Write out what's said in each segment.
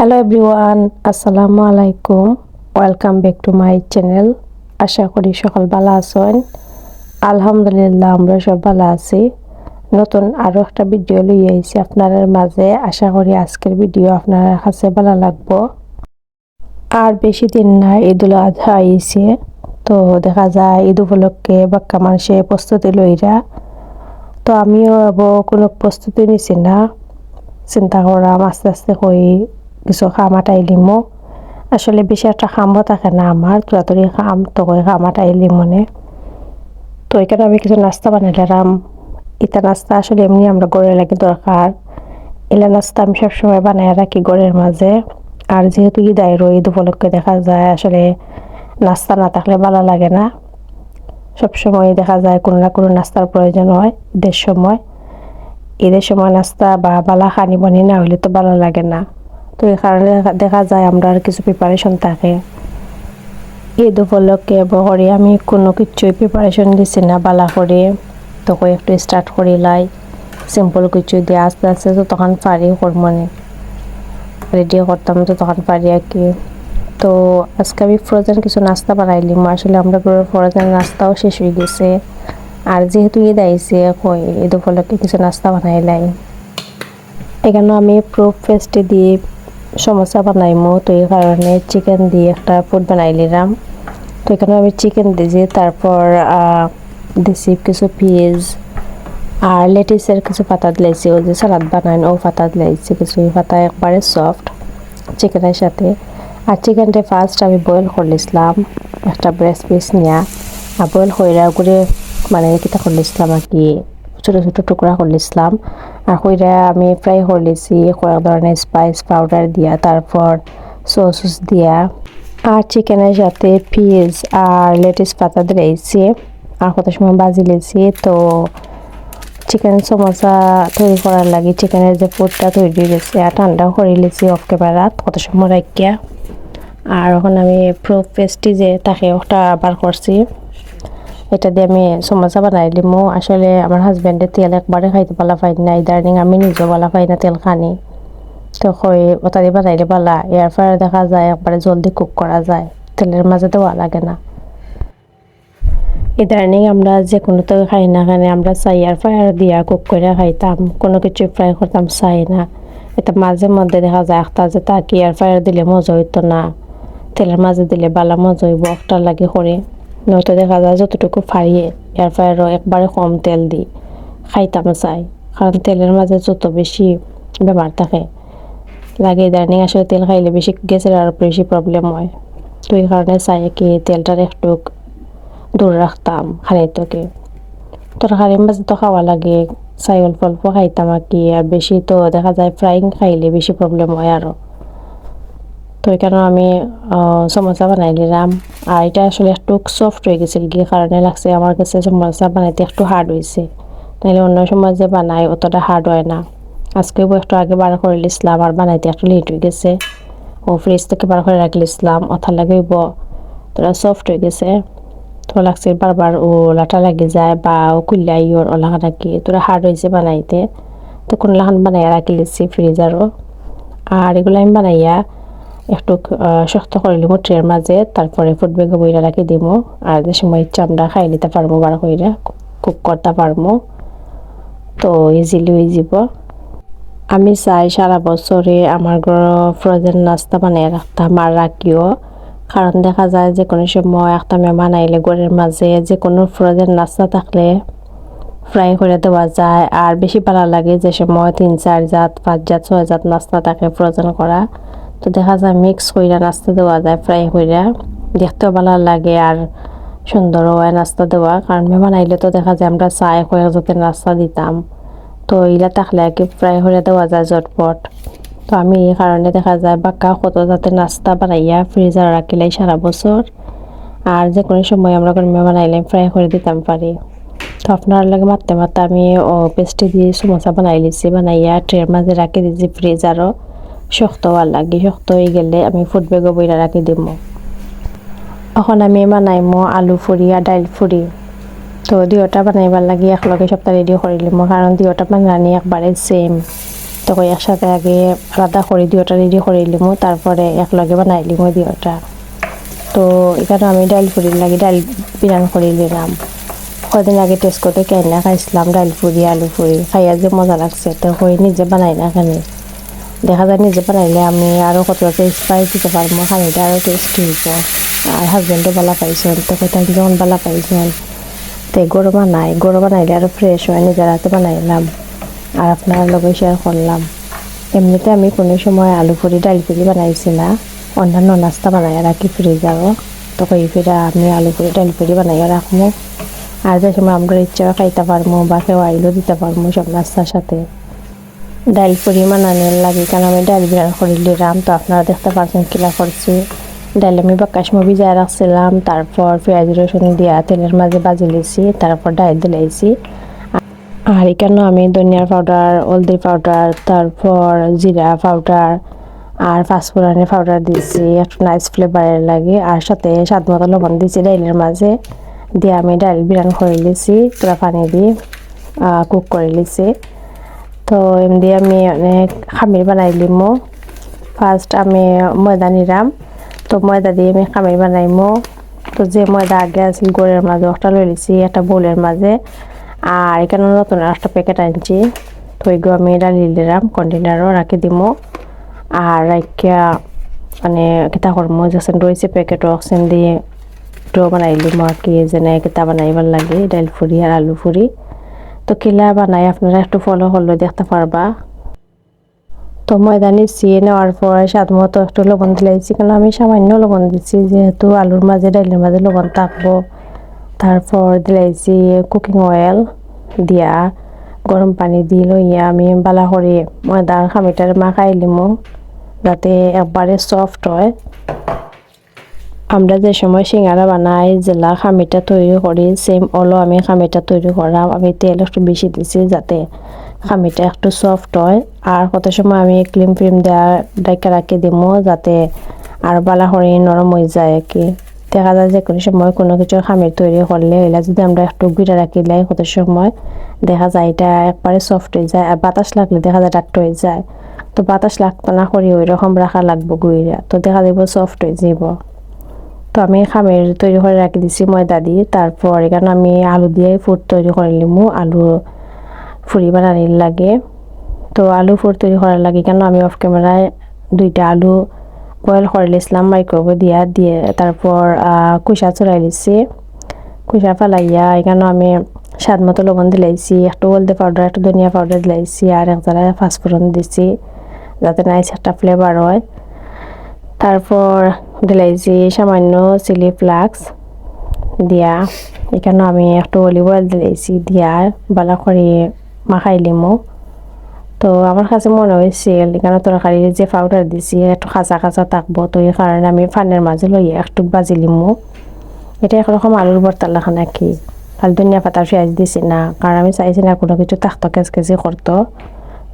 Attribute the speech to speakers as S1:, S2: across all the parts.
S1: Hello everyone, আসসালামু আলাইকুম। Welcome back to my channel. আশা করি সকল ভালো আছেন। আলহামদুলিল্লাহ আমরা সব ভালো আছি। নতুন আরও একটা ভিডিও লইয়ে আইছি আপনাদের মাঝে। আশা করি আজকের ভিডিও আপনার কাছে ভালো লাগবো। আর বেশি দিন না ঈদুল আজহা আইছে, তো দেখা যায় ঈদ উপলক্ষে বাক্কা মানুষে প্রস্তুতি লইরা। তো আমিও কোনো প্রস্তুতি নিছি না, চিন্তা করলাম আস্তে আস্তে কই কিছু খামাটাইলিমো। আসলে বেশি একটা খামও থাকে না আমার, তাড়াতাড়ি খাম তো কই খামাটাইলি মনে। তো এখানে আমি কিছু নাস্তা বানাইলাম। ইটা নাস্তা আসলে এমনি আমরা গড়ের লাগে দরকার। এলা নাস্তা আমি সবসময় বানাই রাখি গড়ের মাঝে। আর যেহেতু ঈদ আইরো, ঈদ উপলক্ষে দেখা যায় আসলে নাস্তা না থাকলে ভালো লাগে না। সবসময় দেখা যায় কোনো না কোনো নাস্তার প্রয়োজন হয় ঈদের সময়। ঈদের সময় নাস্তা বা বালা খানি বানি না হইলে তো ভালো লাগে না। তো এই কারণে দেখা যায় আমরা আর কিছু প্রিপারেশন থাকে। ঈদ উপলক্ষে বহরে আমি কোনো কিছুই প্রিপারেশন দিছি না বালা করে। তো একটু স্টার্ট করিলাই সিম্পল কিছু দিয়ে আস্তে আস্তে তো তখন পারি হরমোনে রেডি করতাম, তো তখন পারি আর কি। তো আজকে আমি ফ্রোজেন কিছু নাস্তা বানাইলিম। আসলে আমরা ফ্রোজেন নাস্তাও শেষ হয়ে গেছে। আর যেহেতু ঈদ আইছে, ঈদ উপলক্ষে কিছু নাস্তা বানাইলাই। এখানে আমি প্রুফ পেস্টে দিয়ে সমোসা বানাইমো, তো এই কারণে চিকেন দিয়ে একটা ফুড বানাই নিলাম। তো এখানে আমি চিকেন দিয়েছি, তারপর দিছি কিছু পেঁয়াজ আর লেটিসের কিছু পাতা দিয়েছি। ওই যে সালাদ বানাই ও পাতা দিয়েছি কিছু, পাতা একবারে সফট চিকেনের সাথে। আর চিকেনটা ফার্স্ট আমি বয়েল করলিছিলাম একটা ব্রেস্ট পিস নিয়ে। আর বয়েল কইরা করে মানে কিটা করলিছিলাম আর কি, ছোটো ছোটো টুকরা করলিছিলাম। আর কইরা আমি ফ্রাই করলিছি কয়েক ধরনের স্পাইস পাউডার দিয়া, তারপর সস দিয়া। আর চিকেনের সাথে পেঁয়াজ আর লেটিস পাতা দিয়েছি। আর কত সময় বাজি লেছি। তো চিকেন সমোসা তৈরি করার লাগে চিকেনের যে পুরটা তৈরি গেছে আর ঠান্ডা করে লিছি অফ ক্যামেরাত কত সময় রাখিয়া। আর এখন আমি প্রুফ পেস্টি যে তাকে ওটা বার করছি, এটা দিয়ে আমি সমোসা বানাই লিমো। আসলে আমার হাজব্যান্ডের তেল একবারে খাইতে পালা পাই না, ইদানিং আমি নিজেও পালা পাই না তেল খানি। তো ওটা দিয়ে বানাইলে পালা এয়ার ফ্রায়ার দেখা যায় একবারে জলদি কুক করা যায়, তেলের মাঝে দেওয়া লাগে না। ইদানিং আমরা যে কোনো তো খাই না কেন আমরা চাই এয়ার ফ্রায়ার দিয়া কুক করে খাইতাম, কোনো কিছু ফ্রাই করতাম চাই না। এটা মাঝে মধ্যে দেখা যায় একটা যে তাকে এয়ার ফ্রায়ার দিলে মজা হইতো না, তেলের মাঝে দিলে বালা মজা হইব একটা লাগে করে। নয়তো দেখা যায় যতটুকু ফারিয়ে এয়ার ফ্রায়ারও একবারে কম তেল দিই খাইতাম চাই, কারণ তেলের মাঝে যত বেশি বেমার থাকে লাগে। ইদানিং আসলে তেল খাইলে বেশি গ্যাসের আর বেশি প্রবলেম হয়। তো এই কারণে চাই কি তেলটার একটু দূর রাখতাম খানিকটাকে। তরকারির মাঝে তো খাওয়া লাগে, চাই অল্প অল্প খাইতাম আর কি। আর বেশি তো দেখা যায় ফ্রাইং খাইলে বেশি প্রবলেম হয় আরও। তো এখানে আমি সমোসা বানাই নিলাম। আর এটা আসলে একটু সফট হয়ে গেছিল গিয়ে কারণে লাগছে আমার কাছে সমোসা বানাইতে একটু হার্ড হয়েছে, নাহলে অন্য সময় যে বানাই অতটা হার্ড হয় না। আজকেও একটু আগে বার করে নিয়েছিলাম আর বানাইতে একটু লেট হয়ে গেছে। ও ফ্রিজ থেকে বার করে রাখলিছিলাম ওথার লাগে তোরা সফট হয়ে গেছে। তো লাগছে বারবার ও লাটা লাগে যায় বা ও কুল্লাই ওর ওলাকা রাখি তোরা হার্ড হয়েছে বানাইতে। তো কোন লাখান বানাইয়া রাখি লিছি ফ্রিজারও। আর এগুলো আমি বানাইয়া একটু শক্ত করে লিমো ট্রের মাঝে, তারপরে ফুড ব্যাগে বইরা রাখি দিমো। আর যে সময় ইচ্ছা আমরা খাই নিতে পারবো বার কইরা কুক করতে পারবো, তো ইজিলি হয়ে যাব। আমি চাই সারা বছরে আমার ফ্রোজেন নাস্তা বানিয়ে রাখতাম আর রাখিও, কারণ দেখা যায় যে কোনো সময় একটা মেহমান আইলে ঘরের মাঝে যে কোনো ফ্রোজেন নাস্তা থাকলে ফ্রাই করে দেওয়া যায়। আর বেশি ভালো লাগে যে সময় 3-4 জাত 5 জাত 6 জাত নাস্তা থাকে ফ্রোজেন করা, তো দেখা যায় মিক্স কইরা নাস্তা দেওয়া যায় ফ্রাই কইরা, দেখতেও ভালো লাগে আর সুন্দরও হয় নাস্তা দেওয়া। কারণ মেহমান আইলে তো দেখা যায় আমরা চাই কয়েক জাতের নাস্তা দিতাম, তো এগুলা থাকলে আর কি ফ্রাই করে দেওয়া যায় ঝটপট। তো আমি এই কারণে দেখা যায় বাক্কা কত জাতের নাস্তা বানাইয়া ফ্রিজার রাখিলাই সারা বছর। আর যে কোনো সময় আমরা মেহমান আইলে ফ্রাই করে দিতাম পারি। তো আপনার লাগে মারতে মারতে আমি পেস্টে দিয়ে সমোসা বানাই লিছি, বানাইয়া ট্রের মাঝে রাখি দিয়েছি ফ্রিজারও। শক্ত হওয়ার লাগে, শক্ত হয়ে গেলে আমি ফুড ব্যাগে বইরা রাখি দিব। এখন আমি বানাইমো আলু ফুরি আর ডাইল ফুরি। তো দুইটা বানাইবার লাগে একলগে সপ্তাহ রেডি করে লিমো, কারণ দুইটা বানানি একবারে সেম। তো কই একসাথে আগে আলাদা করে দুইটা রেডি করে নিলাম, তারপরে একলগে বানাই নিলাম দুইটা। তো এখানে আমি ডাল ফুরির লাগে ডাল বিরান করে নিলাম। কদিন আগে টেস্ট করতে কেনা খাইছিলাম ডাল ফুরি আলু ফুরি, খাইয়া যে মজা লাগছে। তো কই নিজে বানাই না খানি, দেখা যায় নিজে বানাইলে আমি আরও কত স্পাইস দিতে পারবো, খানিটা আরও টেস্টি হইব। আর হাজব্যান্ডও বালা পাইছেন, তো কোথায় যখন বালা পাইছেন তো গরু বানাইলে আরও ফ্রেশ হয়, নিজের হাতে বানাইলাম আর আপনার লগে শেয়ার করলাম। এমনিতে আমি কোনো সময় আলু ফুরি ডাল ফুরি বানাইছি না, অন্যান্য নাস্তা বানাই রাখি ফ্রিজারও। তো কই ফিরা আমি আলু ফুরি ডাল ফুরি বানাইয়া রাখবো, আর যে সময় আমরা ইচ্ছা খাইতে পারবো বা কেউ আইলেও দিতে পারবো সব নাস্তার সাথে। ডাল ফুরি বানানোর লাগে কারণ আমি ডাল বিরান করে নিলাম। তো আপনারা দেখতে পাচ্ছেন কিলা করছি। ডাল আমি বাক্কাসমো ভিজায় রাখছিলাম, তারপর পেঁয়াজ রসুন দিয়া তেলের মাঝে বাজি লিছি, তারপর ডাল দিলাইছি। আর এখানে আমি ধনিয়ার পাউডার, হলদি পাউডার, তারপর জিরা পাউডার আর পাঁচফোড়নের পাউডার দিয়েছি একটু নাইস ফ্লেভারের লাগে। আর সাথে স্বাদ মতো লবণ দিয়েছি ডাইলের মাঝে দিয়ে আমি ডাল বিরান করে লিছি, পুরা পানি দিয়ে কুক করে লিছি। তো এমনি আমি অনেক খামির বানাই লিমো। ফার্স্ট আমি ময়দা নিলাম, তো ময়দা দিয়ে আমি খামির বানাইমো। তো যে ময়দা আগে আছে গোড়ের মাঝে ওটা লই লিছি একটা বোলের মাঝে। আর এখানে নতুন একটা প্যাকেট আনছি, তো ওইগুলো আমি ডালিয়ে দিলাম কন্টেনারও রাখি দিমো। আর রাখিয়া মানে কিতা করবো যেসন রয়েছে প্যাকেটও অক্সিজেন দিয়ে ডো বানাই লিমো আর কি, যেন কিতা বানাইবার লাগে ডাল ফুরি আর আলু ফুরি। তো কিলা বানাই আপনারা একটু ফলো করলে দেখতে পারবা। তো ময়দা নিচ্ছি, নেওয়ার পর স্বাদ মতো একটু লবণ দিলাইছি, কারণ আমি সামান্য লবণ দিচ্ছি যেহেতু আলুর মাঝে ডালের মাঝে লবণ থাকবো। তারপর দিলাইছি কুকিং অয়েল দিয়া গরম পানি দিয়ে লইয়া আমি বালা করে ময়দার খামিটার মাখাই লিমো যাতে একবারে সফট হয়। আমরা যে সময় সিঙ্গারা বানাই জেলা খামিটা তৈরি করি সেম অলও আমি খামিটা তৈরি করাম। আমি তেল একটু বেশি দিছি যাতে খামিটা একটু সফট হয়। আর কত সময় আমি ক্রিম ফ্রিম দেওয়া ডাইকা রাখি দিমো যাতে আর বালা করে নরম হয়ে যায় আর কি। দেখা যায় যে কোনো সময় কোনো কিছু খামির তৈরি করলে এলা যদি আমরা একটু গুঁড়া রাখিলাই কত সময় দেখা যায় এটা একবারে সফট হয়ে যায়, আর বাতাস লাগলে দেখা যায় ডাক্ট হয়ে যায়। তো বাতাস লাগতো না করি ওই রকম রাখা লাগবো গুঁড়া, তো দেখা যাবো সফট হয়ে যাব। তো আমি খামির তৈরি করে রাখি দিছি ময়দা দিয়ে। তারপর এখানে আমি আলু দিয়ে ফুড তৈরি করে নিমু, আলু ফুরি বানানোর লাগে। তো আলু ফুড তৈরি করার লাগে কেন আমি অফ ক্যামেরায় দুইটা আলু বয়েল করে নিয়েছিলাম মাইক্রোওয়েভে দিয়ে তারপর কুসা চড়াই নিচ্ছি। কুসা ফেলাইয়া এখানে আমি স্বাদ মতো লবণ দিলাইছি, একটু হলদি পাউডার একটু ধনিয়া পাউডার দিলাইছি আর এক জায়গায় পাঁচফোড়ন দিছি যাতে নাইস একটা ফ্লেভার হয়। তারপর দিলাইছি সামান্য চিলি ফ্লাক্স দিয়া এখানে আমি একটু অলিভ অয়েল দিলাইছি দিয়া বালা করে মাখাই লিমো। তো আমার কাছে মনে হয়েছিল এখানে তরকারির যে পাউডার দিছি একটু কাঁচা কাঁচা থাকবো, তো এই কারণে আমি ফানের মাঝে লইয়া একটু বাজি লিমো। এটা একরকম আলুর ভর্তার লেখা নাকি, খালি ধনিয়া পাতা পেঁয়াজ দিছি না, কারণ আমি চাইছি না কোনো কিছু থাকতো কেজি করতো।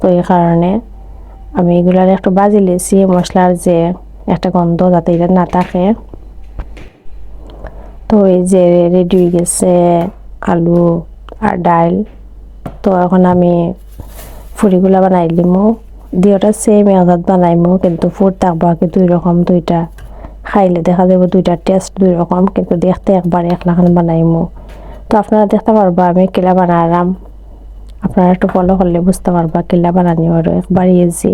S1: তো এই কারণে আমি এগুলার একটু বাজি লিয়েছি মশলার যে একটা গন্ধ যাতে এটা না থাকে। তো এই যে রেডি হয়ে গেছে আলু আর ডাল। তো এখন আমি ফুরিগুলা বানাই লিমো, দুইটা সেম এজাত বানাইমো কিন্তু ফুড থাকবো কি দুই রকম, দুইটা খাইলে দেখা যাবে দুইটা টেস্ট দুই রকম, কিন্তু দেখতে একবার এক লাখান বানাইমো। তো আপনারা দেখতে পারবা আমি কিলা বানালাম, আপনারা একটু ফলো করলে বুঝতে পারবা কিলা বানানি আরো একবার ইজি।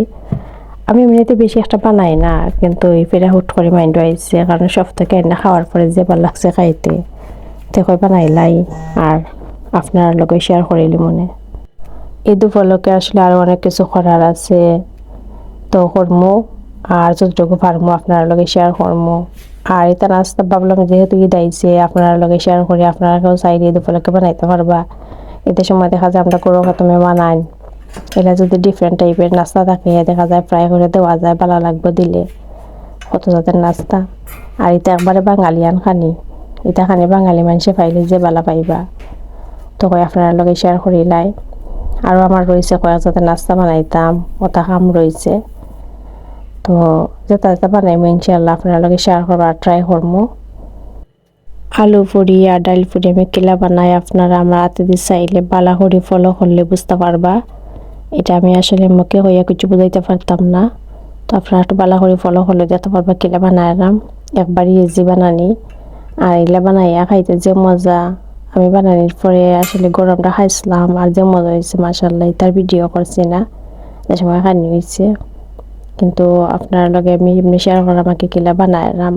S1: আমি এমনিতে বেশি একটা বানাই না, কিন্তু এই ফেরা হুট করে মাইন্ড আইছে কারণ সব থেকে এনে খাওয়ার পরে যে ভালো লাগছে খাইতে দেখো বানাইলাই আর আপনার লগে শেয়ার করিলি মনে। ঈদ উপলক্ষে আসলে আরো অনেক কিছু করার আছে, তো করমু আর যতটুকু পারমু আপনার লগে শেয়ার করমু। আর এটা নাস্তা ভাবলাম যেহেতু ঈদ আইছে আপনার লগে শেয়ার করি, আপনারা কেউ চাইলে ঈদ উপলক্ষে বানাইতে পারবা। ঈদের সময় দেখা যায় আমরা গরু খতমে বানাই, এটা যদি ডিফারেন্ট টাইপের নাস্তা থাকে দেখা যায় ফ্রাই করে দেওয়া যায়, ভালো লাগবে দিলে কত জাতের নাস্তা। আর এটা একবারে বাঙালিয়ান খানি, এটা খানি বাঙালি মানুষে পাইলে যে ভালো পাইবা। তো কয় আপনার লগে শেয়ার করিলাই। আরও আমার রয়েছে কয়েক জাতের নাস্তা বানাইতাম, ওটা কাম রয়েছে, তো যেটা বানাইমো ইনশাল্লাহ আপনার লগে শেয়ার করবার ট্রাই করবো। আলু পুরি আর ডাল পুরি আমি কিলা বানাই আপনারা আমার হাতে দিয়ে চাইলে বালা করে ফলো করলে বুঝতে পারবা। এটা আমি আসলে মুখে হইয়া কিছু বুঝাইতে পারতাম না। তো আপনারা একটু ভালো করে ফলো করলে দেখতে পারবা কিলা বানাইলাম, একবারই ইজি বানানি। আর এগুলা বানাইয়া খাইতে যে মজা, আমি বানানোর পরে আসলে গরমটা খাইছিলাম আর যে মজা হয়েছে মাশাআল্লাহ, তার ভিডিও করছি না, যে সময় খানি হয়েছে। কিন্তু আপনার লগে আমি এমনি শেয়ার করা আমাকে কিলা বানাইলাম,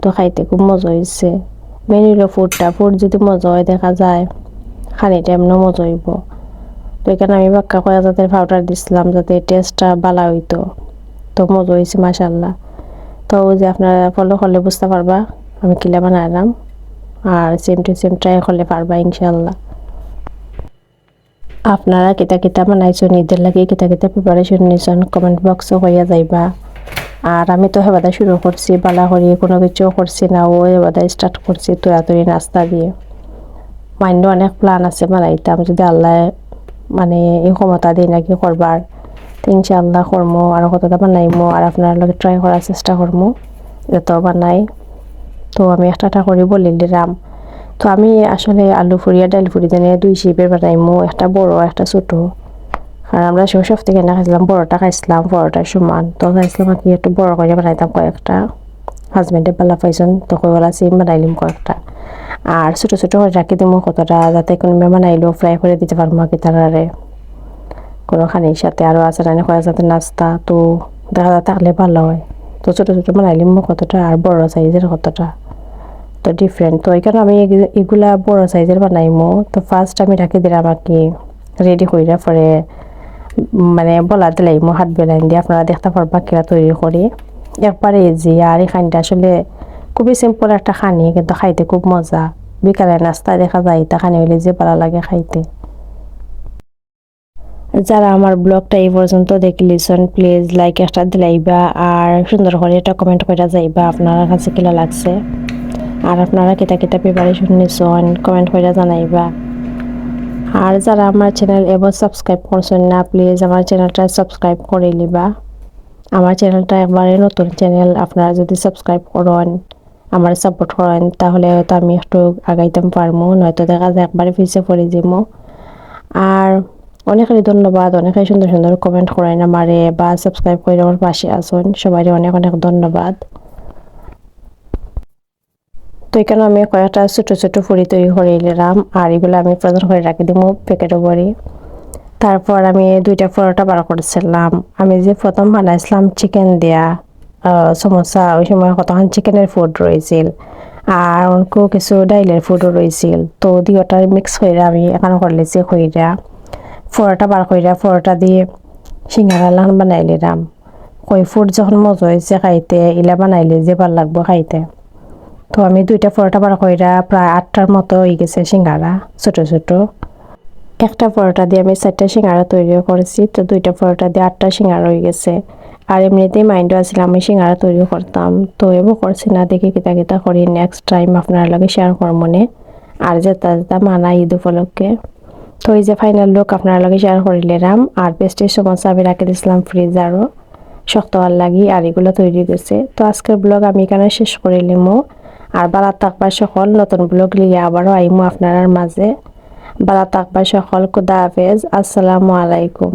S1: তো খাইতে খুব মজা হয়েছে। মেন হইল ফুড যদি মজা হয় দেখা যায় খানিটা এমনও মজা হইব। তো এখানে আমি বাক্কা কয়া জাতের পাউডার দিছিলাম যাতে টেস্টটা ভালো হইতো, তো মজা হয়েছে মাশাআল্লাহ। তো ওই যে আপনারা ফলো করলে বুঝতে পারবা আমি কিলা বানাইলাম, আর সেম টু সেম ট্রাই করলে পারবা ইনশাআল্লাহ। আপনারা কিতা কিতা বানাইছেন, ঈদের লাগে কিতা কিতা প্রিপারেশন নিয়েছেন কমেন্ট বক্সও হইয়া যাইবা। আর আমি তো হেবাদা শুরু করছি বালা করি, কোনো কিছু করছি না, ও হেবাদা স্টার্ট করছি তোরাতুরি নাস্তা দিয়ে। মাইন্ডে অনেক প্ল্যান আছে বানাইতাম, যদি আল্লাহ মানে এই ক্ষমতা দিই নাকি করবার, তো ইনশাআল্লাহ করমো, আর কতটা বানাইমো আর আপনার লগে ট্রাই করার চেষ্টা করমো যত বানাই। তো আমি একটা করে বলে দিলাম। তো আমি আসলে আলু ফুরিয়া ডাল ফুরি জানে দুই শেপের বানাইমো, একটা বড় একটা ছোট। আর আমরা সব থেকে না খাইছিলাম বড়টা, খাইছিলাম বড়টার সমান, তো খাইছিলাম আর কি একটু বড় করে বানাইতাম কয়েকটা। হাজবেন্ডে পালা পাইছেন তো কয়েকলা সেম বানাইলাম কয়েকটা, আর ছোট ছোট করে রাখি দিমো কতটা, যাতে কোনো মেহমান আইলেও ফ্রাই করে দিতে পারবো আর কি তারারে কোনো খানির সাথে। আরও আছে রান্না করার সাথে নাস্তা, তো দেখা যায় থাকলে ভালো হয়। তো ছোট ছোট বানাইলাম কতটা, আর বড় সাইজের কতটা, তো ডিফারেন্ট। তো এখানে আমি এগুলা বড় সাইজের বানাইমো। তো ফার্স্ট আমি রাখি দিলাম আর কি রেডি কইরা, পরে মানে বলা দিলাইমো হাত বেলাইন দিয়ে, আপনারা দেখতে পারবা কিরা তৈরি করি। একবারে ইজি, আর এই খানিটা আসলে খুবই সিম্পল একটা খানি, কিন্তু খাইতে খুব মজা। বিকালে নাস্তা দেখা যায় এটা খানি হইলে যে ভালো লাগে খাইতে। যারা আমার ব্লগটা এই পর্যন্ত দেখলিছেন প্লিজ লাইক একটা দিলাইবা, আর সুন্দর করে এটা কমেন্ট করে যাইবা আপনার কাছে কিলা লাগছে, আর আপনারা কিতা কিতা প্রিপারেশন নিছেন কমেন্ট করে জানাইবা। আর যারা আমার চ্যানেল এবার সাবস্ক্রাইব করছেন না প্লিজ আমার চ্যানেলটা সাবস্ক্রাইব করে নিবা। আমার চ্যানেলটা একবারে নতুন চ্যানেল, আপনারা যদি সাবস্ক্রাইব করেন আমার সাপোর্ট করেন তাহলে হয়তো আমি একটু আগাইতে পারবো, নয়তো দেখা যায় একবারে পিছিয়ে পড়ে যাবো। আর অনেকেরই ধন্যবাদ, অনেকেই সুন্দর সুন্দর কমেন্ট করেন আমারে বা সাবস্ক্রাইব করে আমার পাশে আসুন, সবাই অনেক অনেক ধন্যবাদ। তো এখানে আমি কয়েকটা ছোট ছোট ফুড়ি তৈরি করে নিলাম, আর এগুলো আমি প্রদান করে রাখি দিব প্যাকেটে ভরে। তারপর আমি দুইটা পরোটা বার করেছিলাম। আমি যে প্রথম বানাইছিলাম চিকেন দেয়া সমোসা, ওই সময় কতক্ষণ চিকেনের ফুড রয়েছিল আর অল্প কিছু ডাইলের ফুডও রয়েছিল, তো দুইটা মিক্স করে আমি এখানে করলেছি কইরা পরোটা বার কইরা পরোটা দিয়ে সিঙ্গারা লান বানাই নিলাম। কই ফুড যখন মজা হয়েছে খাইতে, ইলা বানাইলে যে ভাল লাগবো খাইতে। তো আমি দুইটা পরোটা বার কইরা প্রায় 8টার মতো হয়ে গেছে সিঙ্গারা ছোট ছোট। একটা পরোটা দিয়ে আমি 4টা সিঙ্গারা তৈরি করেছি, তো দুইটা পরোটা দিয়ে 8টা সিঙ্গারা হয়ে গেছে। আর এমনিতেই মাইন্ডও আছিল আমি সিঙ্গারা তৈরি করতাম, তো এবার করছি না, দেখি কিতা কিতা করি নেক্সট টাইম আপনার লগে শেয়ার করব মনে। আর যেটা যেটা মানা ঈদ উপলক্ষে, তো এই যে ফাইনাল লুক আপনার লগে শেয়ার করিলাম। আর পেস্টের সমস্যা আমি রাখি দিয়েছিলাম ফ্রিজ, আরও শক্ত আর লাগি, আর এগুলো তৈরি গেছে। তো আজকের ব্লগ আমি এখানে শেষ করিলামও। আর বালা থাকবা সকল, নতুন ব্লগ লিয়ে আবারও আইমু আপনার মাঝে। বালা থাকবা সকল, খুদা হাফেজ, আসসালামু আলাইকুম।